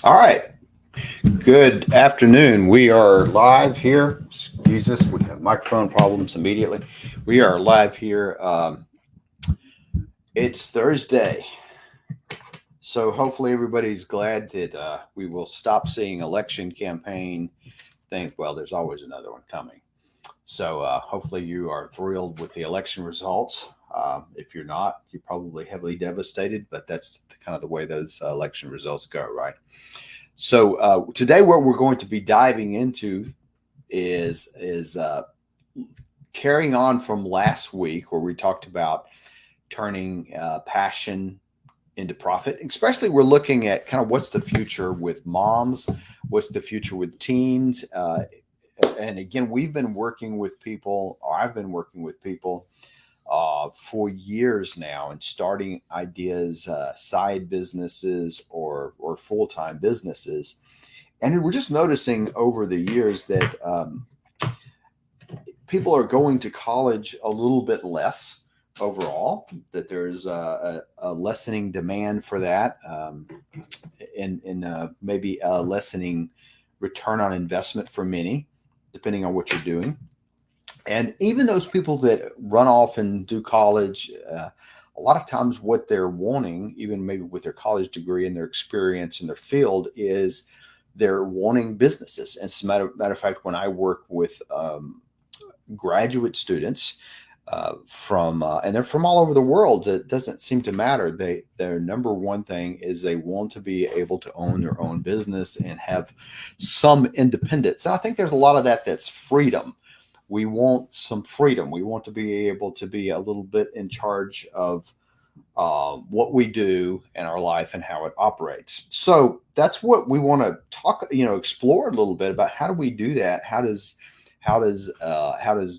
All right. Good afternoon. We are live here. Excuse us. We have microphone problems immediately. We are live here. It's Thursday. So hopefully everybody's glad that we will stop seeing election campaign things. Well, there's always another one coming. So hopefully you are thrilled with the election results. If you're not, you're probably heavily devastated, but that's kind of the way those election results go, right? So today, what we're going to be diving into is carrying on from last week, where we talked about turning passion into profit. Especially, we're looking at kind of what's the future with moms, what's the future with teens, and again, we've been working with people, or I've been working with people for years now, and starting ideas, side businesses or full time businesses. And we're just noticing over the years that people are going to college a little bit less overall, that there's a lessening demand for that, and maybe a lessening return on investment for many, depending on what you're doing. And even those people that run off and do college, a lot of times what they're wanting, even maybe with their college degree and their experience in their field, is they're wanting businesses. And as a matter of fact, when I work with graduate students and they're from all over the world, it doesn't seem to matter. Their number one thing is they want to be able to own their own business and have some independence. And I think there's a lot of that's freedom. We want some freedom. We want to be able to be a little bit in charge of what we do in our life and how it operates. So that's what we want to talk, explore a little bit about. How do we do that? How does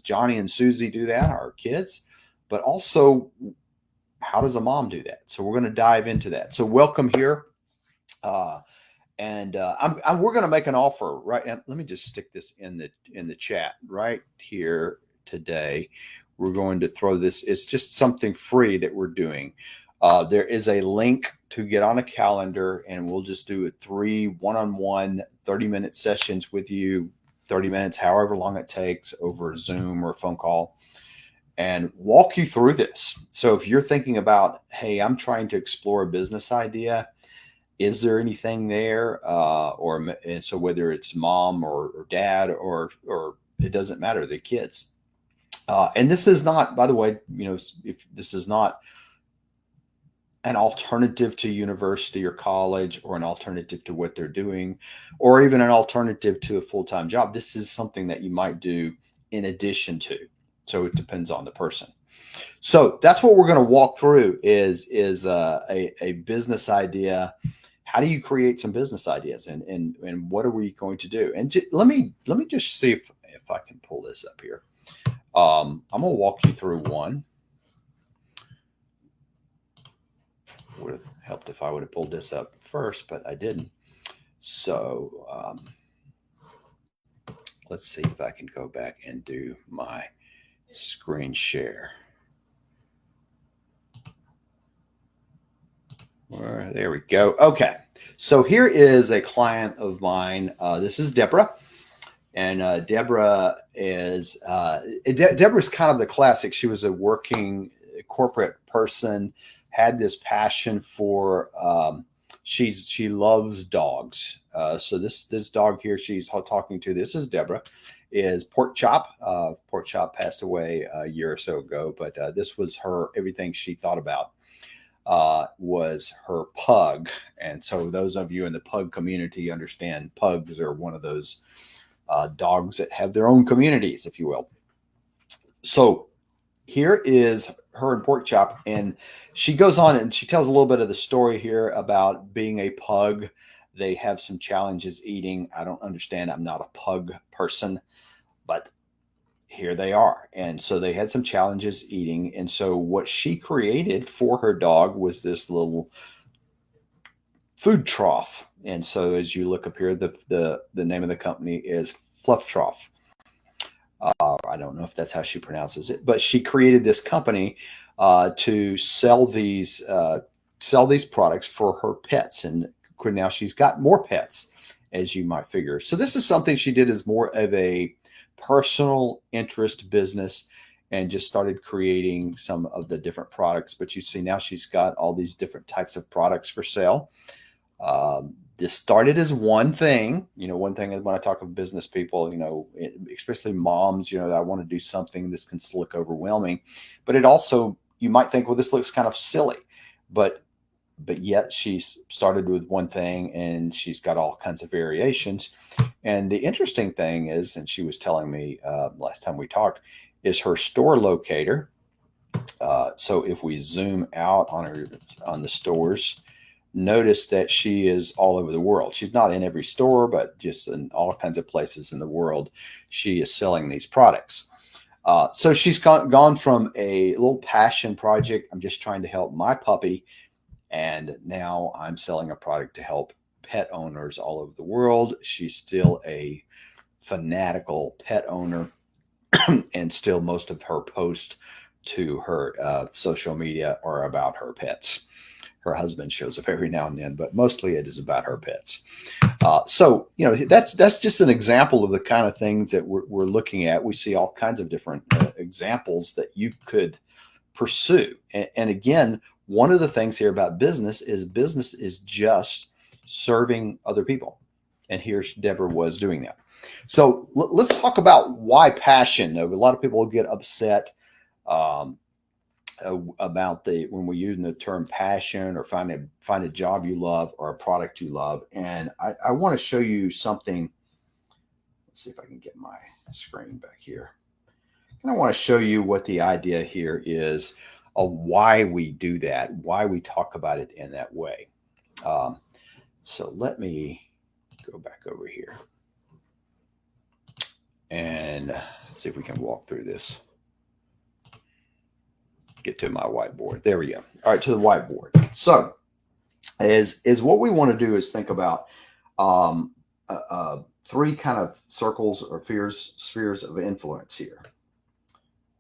Johnny and Susie do that, our kids? But also, how does a mom do that? So we're going to dive into that. So welcome here. And we're going to make an offer right now. Let me just stick this in the chat right here today. We're going to throw this. It's just something free that we're doing. There is a link to get on a calendar, and we'll just do 3 one-on-one 30-minute sessions with you, 30 minutes, however long it takes, over Zoom or a phone call, and walk you through this. So if you're thinking about, hey, I'm trying to explore a business idea, is there anything there? And so whether it's mom or dad or it doesn't matter, the kids. And this is not, by the way, if this is not an alternative to university or college, or an alternative to what they're doing, or even an alternative to a full-time job. This is something that you might do in addition to. So it depends on the person. So that's what we're going to walk through is a business idea. How do you create some business ideas, and what are we going to do? And let me just see if I can pull this up here. I'm going to walk you through one. Would have helped if I would have pulled this up first, but I didn't. So let's see if I can go back and do my screen share. There we go. Okay. So here is a client of mine. This is Deborah. And Deborah is Deborah's kind of the classic. She was a working corporate person, had this passion for she loves dogs. So this dog here she's talking to, this is Deborah, is Pork Chop. Pork Chop passed away a year or so ago, but this was her, everything she thought about was her pug. And so those of you in the pug community understand pugs are one of those dogs that have their own communities, if you will. So here is her and Pork Chop, and she goes on and she tells a little bit of the story here about being a pug. They have some challenges eating. I don't understand. I'm not a pug person, but here they are. And so they had some challenges eating. And so what she created for her dog was this little food trough. And so as you look up here, the name of the company is Fluff Trough. I don't know if that's how she pronounces it, but she created this company to sell these products for her pets. And now she's got more pets, as you might figure. So this is something she did as more of a personal interest business, and just started creating some of the different products. But you see now she's got all these different types of products for sale. This started as one thing. One thing is, when I talk with business people, especially moms, I want to do something. This can look overwhelming, but it also, you might think, well, this looks kind of silly, but yet she's started with one thing, and she's got all kinds of variations. And the interesting thing is, and she was telling me last time we talked, is her store locator. So if we zoom out on the stores, notice that she is all over the world. She's not in every store, but just in all kinds of places in the world, she is selling these products. So she's gone from a little passion project. I'm just trying to help my puppy. And now I'm selling a product to help pet owners all over the world. She's still a fanatical pet owner, and still most of her posts to her social media are about her pets. Her husband shows up every now and then, but mostly it is about her pets. So that's just an example of the kind of things that we're looking at. We see all kinds of different examples that you could pursue. And again, one of the things here about business is just serving other people. And here Deborah was doing that. So let's talk about why passion. A lot of people get upset about when we're using the term passion, or find a job you love or a product you love. And I want to show you something. Let's see if I can get my screen back here. And I want to show you what the idea here is of why we do that, why we talk about it in that way. So let me go back over here and see if we can walk through this. Get to my whiteboard. There we go. All right, to the whiteboard. So is what we want to do is think about three kind of circles or spheres of influence here.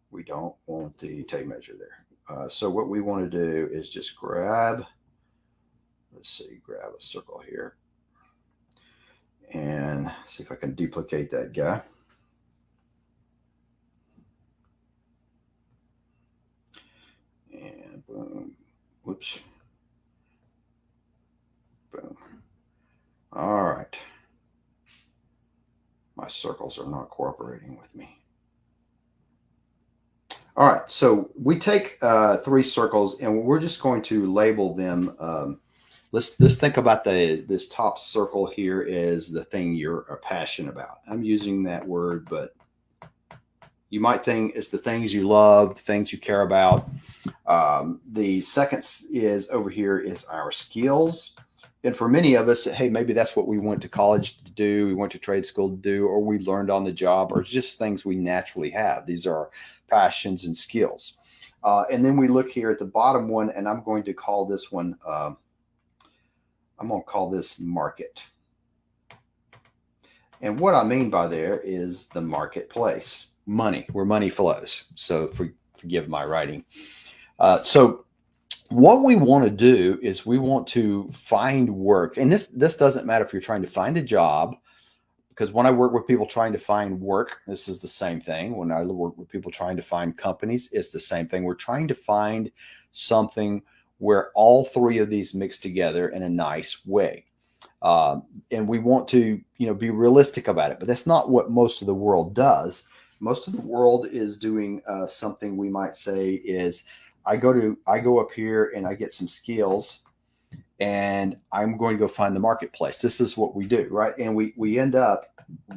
We don't want the tape measure there. So what we want to do is just grab a circle here and see if I can duplicate that guy. And boom, whoops, boom. All right. My circles are not cooperating with me. All right, so we take three circles, and we're just going to label them. Let's think about this top circle here is the thing you're passionate about. I'm using that word, but you might think it's the things you love, the things you care about. The second is over here is our skills. And for many of us, hey, maybe that's what we went to college to do, we went to trade school to do, or we learned on the job, or just things we naturally have. These are passions and skills. And then we look here at the bottom one, and I'm going to call this one, I'm going to call this market. And what I mean by there is the marketplace, money, where money flows. So forgive my writing. So what we want to do is we want to find work. And this doesn't matter if you're trying to find a job, because when I work with people trying to find work, this is the same thing. When I work with people trying to find companies, it's the same thing. We're trying to find something where all three of these mix together in a nice way. And we want to, be realistic about it, but that's not what most of the world does. Most of the world is doing something we might say is, I go up here and I get some skills, and I'm going to go find the marketplace. This is what we do, right? And we end up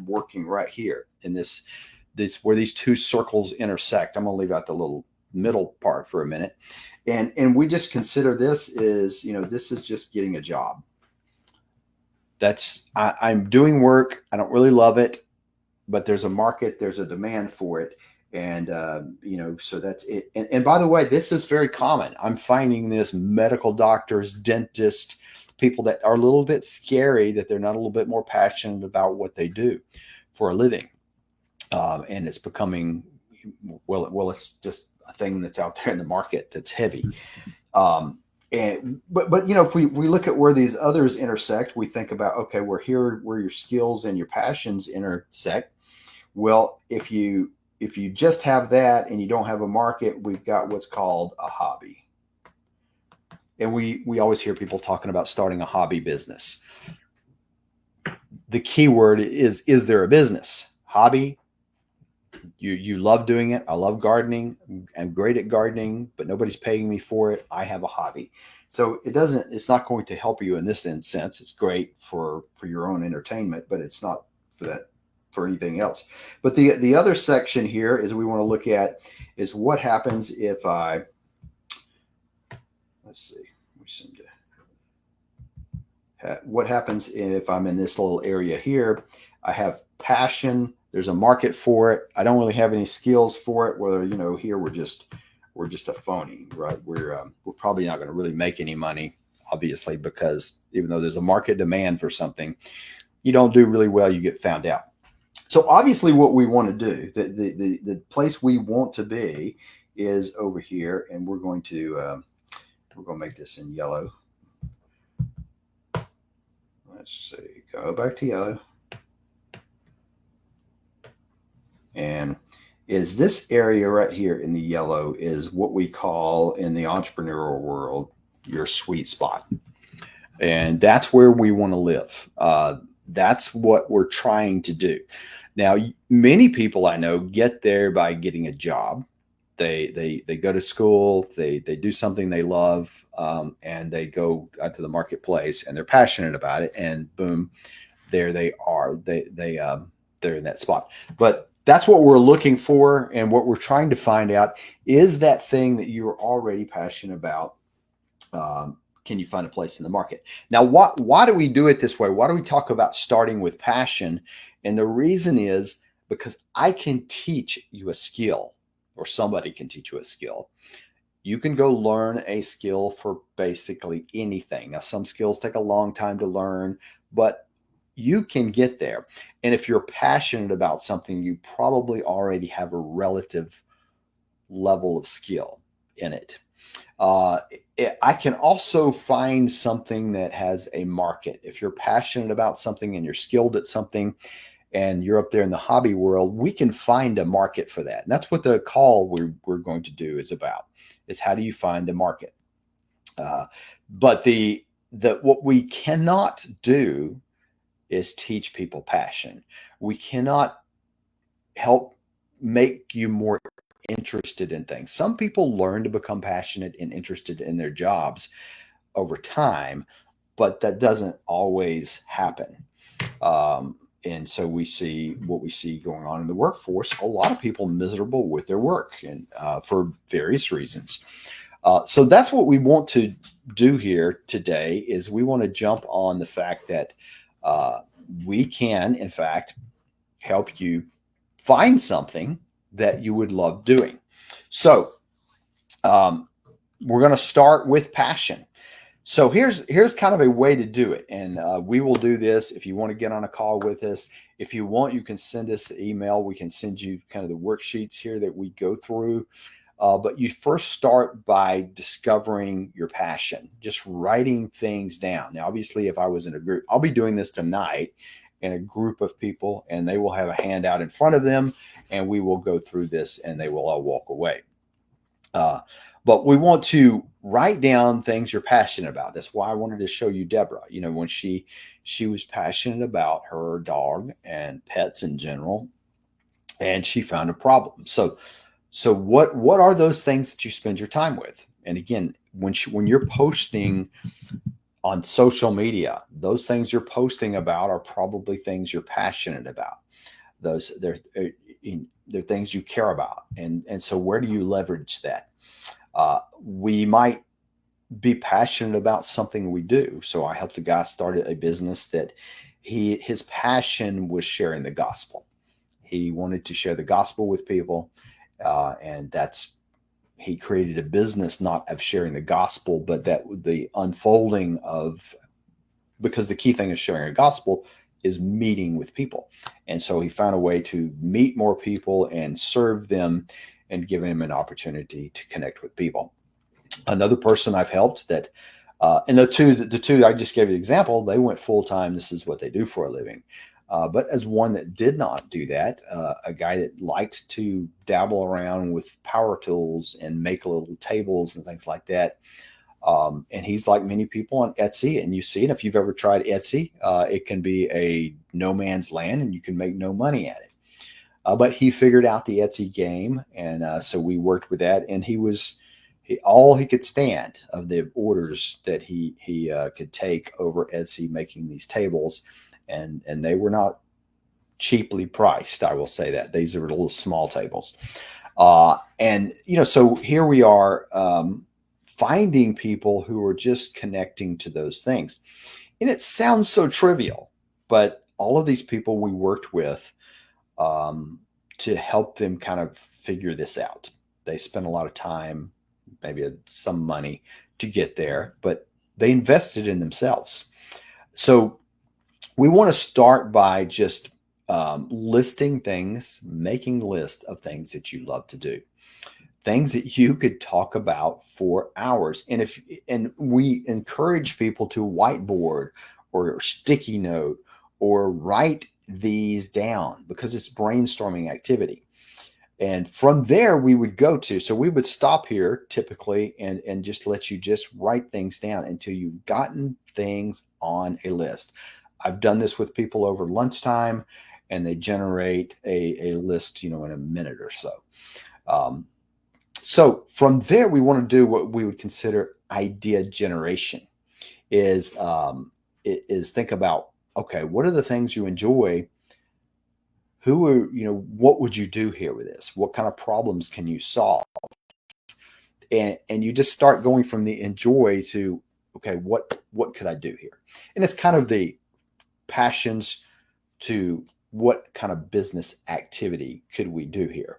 working right here in this where these two circles intersect. I'm going to leave out the little middle part for a minute. And we just consider this is, this is just getting a job. I'm doing work. I don't really love it, but there's a market, there's a demand for it. And, so that's it. And by the way, this is very common. I'm finding this medical doctors, dentists, people that are a little bit scary, that they're not a little bit more passionate about what they do for a living. And it's becoming, well, it's just a thing that's out there in the market that's heavy. And but if we look at where these others intersect, we think about, okay, we're here where your skills and your passions intersect. Well, if you just have that and you don't have a market, we've got what's called a hobby. And we always hear people talking about starting a hobby business. The key word is there a business? Hobby. You love doing it. I love gardening. I'm great at gardening, but nobody's paying me for it. I have a hobby. So it's not going to help you in this sense. It's great for your own entertainment, but it's not for anything else. But the other section here is we want to look at is what happens if let's see, we seem to what happens if I'm in this little area here. I have passion. There's a market for it. I don't really have any skills for it. Whether here we're just a phony, right? We're probably not going to really make any money, obviously, because even though there's a market demand for something, you don't do really well, you get found out. So obviously, what we want to do, the place we want to be, is over here, and we're going to make this in yellow. Let's see, go back to yellow. And is this area right here in the yellow is what we call in the entrepreneurial world your sweet spot. And that's where we want to live. That's what we're trying to do. Now, many people I know get there by getting a job. They go to school, they do something they love, and they go out to the marketplace and they're passionate about it, and boom, there they are. They're in that spot. But that's what we're looking for, and what we're trying to find out is that thing that you're already passionate about. Can you find a place in the market? Now, why do we do it this way? Why do we talk about starting with passion? And the reason is because I can teach you a skill, or somebody can teach you a skill. You can go learn a skill for basically anything. Now, some skills take a long time to learn, but you can get there. And if you're passionate about something, you probably already have a relative level of skill in it. I can also find something that has a market. If you're passionate about something and you're skilled at something and you're up there in the hobby world, we can find a market for that. And that's what the call we're going to do is about, is how do you find a market? But what we cannot do is teach people passion. We cannot help make you more interested in things. Some people learn to become passionate and interested in their jobs over time, but that doesn't always happen. And so we see what we see going on in the workforce. A lot of people miserable with their work, and for various reasons. So that's what we want to do here today. Is we want to jump on the fact that we can, in fact, help you find something that you would love doing. So we're going to start with passion. So here's kind of a way to do it. And we will do this if you want to get on a call with us. If you want, you can send us an email. We can send you kind of the worksheets here that we go through. But you first start by discovering your passion, just writing things down. Now, obviously, if I was in a group, I'll be doing this tonight in a group of people, and they will have a handout in front of them, and we will go through this, and they will all walk away. But we want to write down things you're passionate about. That's why I wanted to show you Deborah. When she was passionate about her dog and pets in general, and she found a problem. So what are those things that you spend your time with? And again, when you're posting on social media, those things you're posting about are probably things you're passionate about. They're things you care about. And so where do you leverage that? We might be passionate about something we do. So I helped a guy start a business that his passion was sharing the gospel. He wanted to share the gospel with people. And he created a business not of sharing the gospel, but that the unfolding of, because the key thing is sharing a gospel is meeting with people. And so he found a way to meet more people and serve them and give them an opportunity to connect with people. Another person I've helped that, and the two I just gave you the example, they went full time. This is what they do for a living. But as one that did not do that, a guy that liked to dabble around with power tools and make little tables and things like that. And he's like many people on Etsy, and you see it. If you've ever tried Etsy, it can be a no man's land and you can make no money at it. But he figured out the Etsy game, and so we worked with that. And all he could stand of the orders that he could take over Etsy making these tables, and they were not cheaply priced. I will say that these are little small tables, and so here we are finding people who are just connecting to those things, and it sounds so trivial, but all of these people we worked with to help them kind of figure this out. They spent a lot of time, maybe some money to get there, but they invested in themselves. So we want to start by just listing things, making a list of things that you love to do, things that you could talk about for hours. And we encourage people to whiteboard or sticky note or write these down because it's brainstorming activity. And from there we would go to, so we would stop here typically and just let you just write things down until you've gotten things on a list. I've done this with people over lunchtime, and they generate a list, in a minute or so. So from there, we want to do what we would consider idea generation. Is think about, okay, what are the things you enjoy? What would you do here with this? What kind of problems can you solve? And you just start going from the enjoy to, okay, what could I do here? And it's kind of the passions to what kind of business activity could we do here?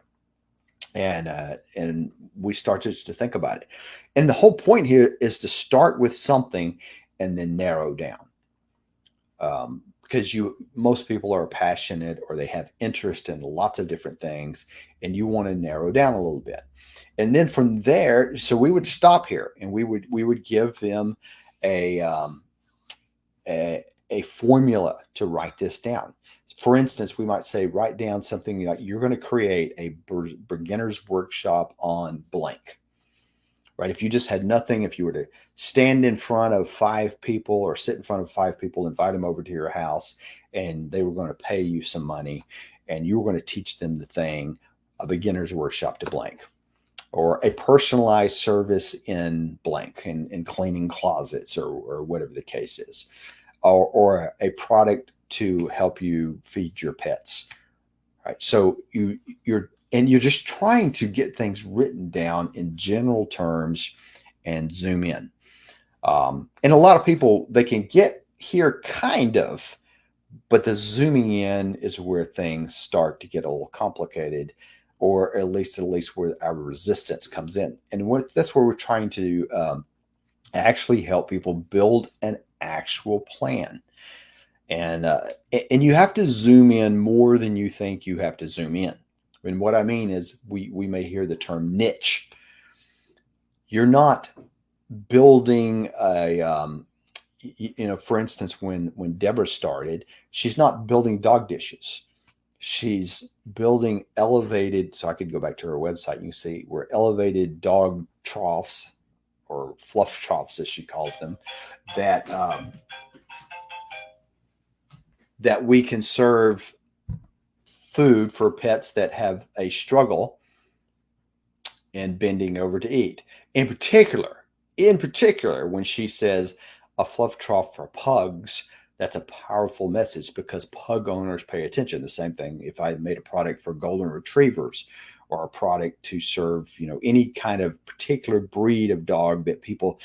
And we start just to think about it. And the whole point here is to start with something and then narrow down. Because most people are passionate or they have interest in lots of different things, and you want to narrow down a little bit. And then from there, so we would stop here and we would give them a formula to write this down. For instance, we might say, write down something like you're going to create a beginner's workshop on blank. Right? If you just had nothing, if you were to stand in front of 5 people or sit in front of 5 people, invite them over to your house, and they were going to pay you some money, and you were going to teach them the thing, a beginner's workshop to blank, or a personalized service in blank, in cleaning closets or whatever the case is, or a product to help you feed your pets. Right? So you're just trying to get things written down in general terms and zoom in. And a lot of people, they can get here kind of, but the zooming in is where things start to get a little complicated, or at least where our resistance comes in. And that's where we're trying to actually help people build an actual plan. And you have to zoom in more than you think you have to zoom in. And what I mean is we may hear the term niche. You're not building for instance, when Deborah started, she's not building dog dishes. She's building elevated, so I could go back to her website. You see where elevated dog troughs, or fluff troughs as she calls them, that we can serve food for pets that have a struggle in bending over to eat. In particular, when she says a fluff trough for pugs, that's a powerful message because pug owners pay attention. The same thing if I made a product for golden retrievers, or a product to serve, any kind of particular breed of dog that people,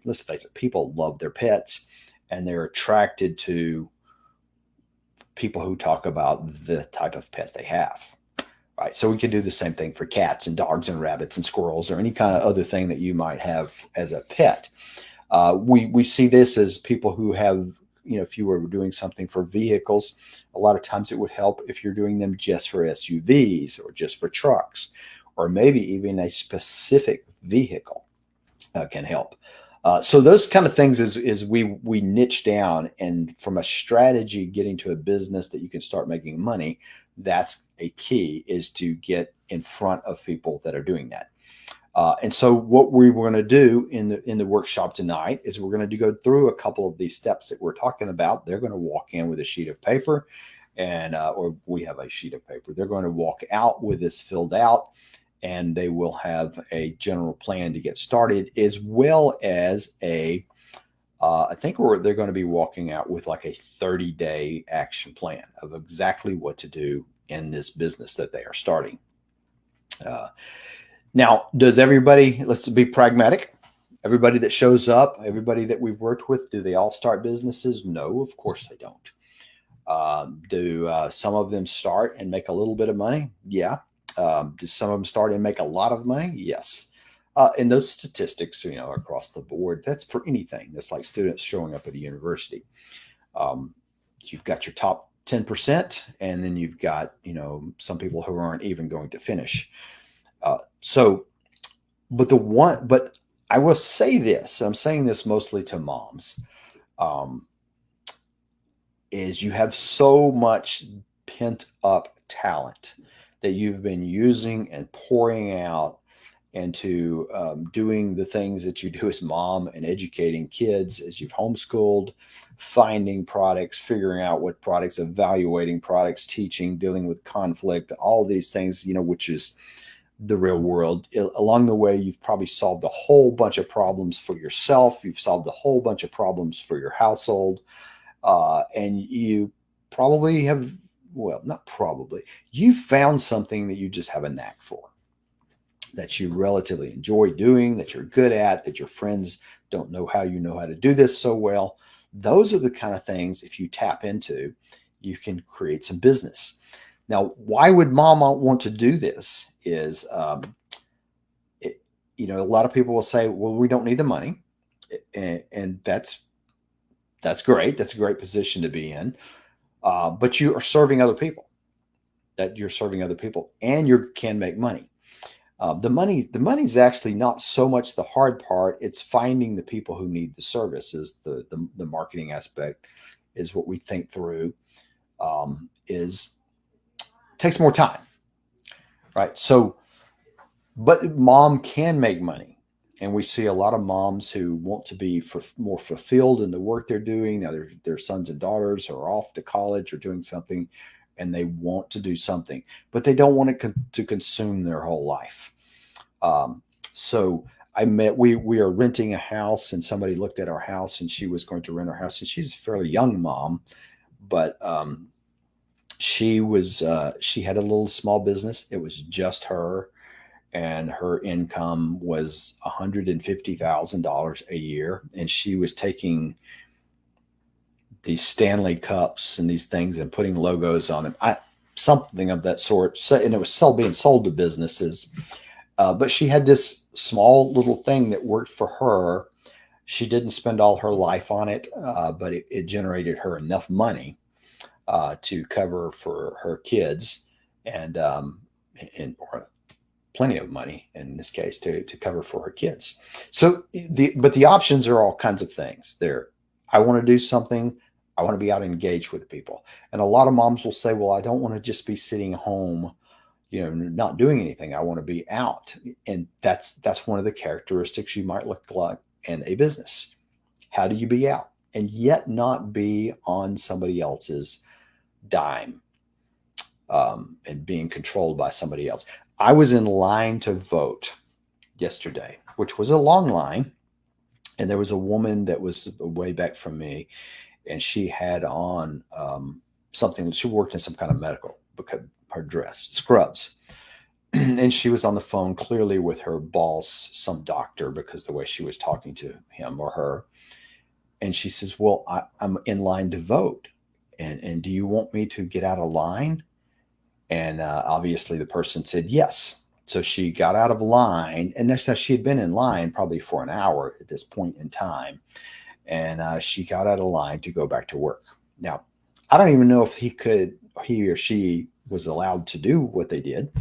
let's face it, people love their pets and they're attracted to people who talk about the type of pet they have. Right. So we can do the same thing for cats and dogs and rabbits and squirrels, or any kind of other thing that you might have as a pet. We see this as people who have, if you were doing something for vehicles, a lot of times it would help if you're doing them just for SUVs or just for trucks, or maybe even a specific vehicle. can help. So those kind of things is we niche down, and from a strategy getting to a business that you can start making money, that's a key, is to get in front of people that are doing that. And so what we were going to do in the workshop tonight is we're going to go through a couple of these steps that we're talking about. They're going to walk in with a sheet of paper, and or we have a sheet of paper. They're going to walk out with this filled out, and they will have a general plan to get started, as well as I think they're going to be walking out with like a 30-day action plan of exactly what to do in this business that they are starting. Now, does everybody, let's be pragmatic, everybody that shows up, everybody that we've worked with, do they all start businesses? No, of course they don't. Do some of them start and make a little bit of money? Yeah. Do some of them start and make a lot of money? Yes. And those statistics, across the board, that's for anything. That's like students showing up at a university. You've got your top 10%, and then you've got, some people who aren't even going to finish. But I will say this, I'm saying this mostly to moms, is you have so much pent up talent that you've been using and pouring out into doing the things that you do as mom, and educating kids as you've homeschooled, finding products, figuring out what products, evaluating products, teaching, dealing with conflict, all these things, which is the real world. Along the way, you've probably solved a whole bunch of problems for yourself. You've solved a whole bunch of problems for your household. And you probably have, well, not probably, you found something that you just have a knack for, that you relatively enjoy doing, that you're good at, that your friends don't know how you know how to do this so well. Those are the kind of things, if you tap into, you can create some business. Now, why would mom want to do this is, a lot of people will say, well, we don't need the money. And that's great. That's a great position to be in. But you are serving other people, and you can make money. The money is actually not so much the hard part. It's finding the people who need the services. The marketing aspect is what we think through, takes more time, right? So, but mom can make money. And we see a lot of moms who want to be more fulfilled in the work they're doing. Now, their sons and daughters are off to college or doing something, and they want to do something, but they don't want it to consume their whole life. So we are renting a house, and somebody looked at our house, and she was going to rent our house. And she's a fairly young mom, but she had a little small business. It was just her, and her income was $150,000 a year. And she was taking these Stanley cups and these things and putting logos on them, something of that sort. So, and it was being sold to businesses. But she had this small little thing that worked for her. She didn't spend all her life on it, but it generated her enough money to cover for her kids, and or plenty of money in this case to cover for her kids. So the options are all kinds of things there. I want to do something. I want to be out engaged with people. And a lot of moms will say, well, I don't want to just be sitting home, not doing anything. I want to be out. And that's one of the characteristics you might look like in a business. How do you be out and yet not be on somebody else's dime, and being controlled by somebody else? I was in line to vote yesterday, which was a long line. And there was a woman that was way back from me, and she had on something. She worked in some kind of medical, because her dress, scrubs. And she was on the phone clearly with her boss, some doctor, because the way she was talking to him or her. And she says, well, I'm in line to vote. And do you want me to get out of line? And obviously the person said yes. So she got out of line, and that's how she had been in line probably for an hour at this point in time. And she got out of line to go back to work. Now, I don't even know if he or she was allowed to do what they did,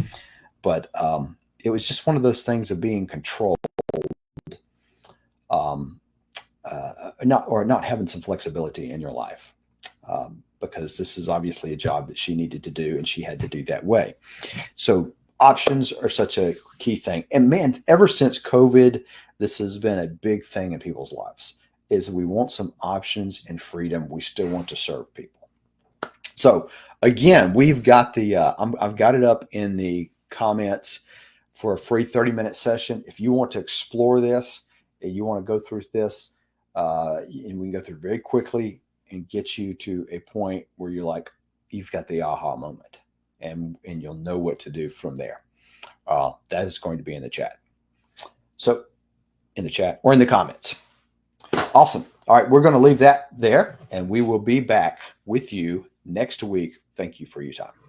but it was just one of those things of being controlled. not having some flexibility in your life. Because this is obviously a job that she needed to do and she had to do that way. So options are such a key thing. And man, ever since COVID, this has been a big thing in people's lives is we want some options and freedom. We still want to serve people. So again, we've got I've got it up in the comments for a free 30-minute session. If you want to explore this and you want to go through this, and we can go through very quickly and get you to a point where you're like, you've got the aha moment and you'll know what to do from there. That is going to be in the chat. So in the chat or in the comments. Awesome. All right. We're going to leave that there and we will be back with you next week. Thank you for your time.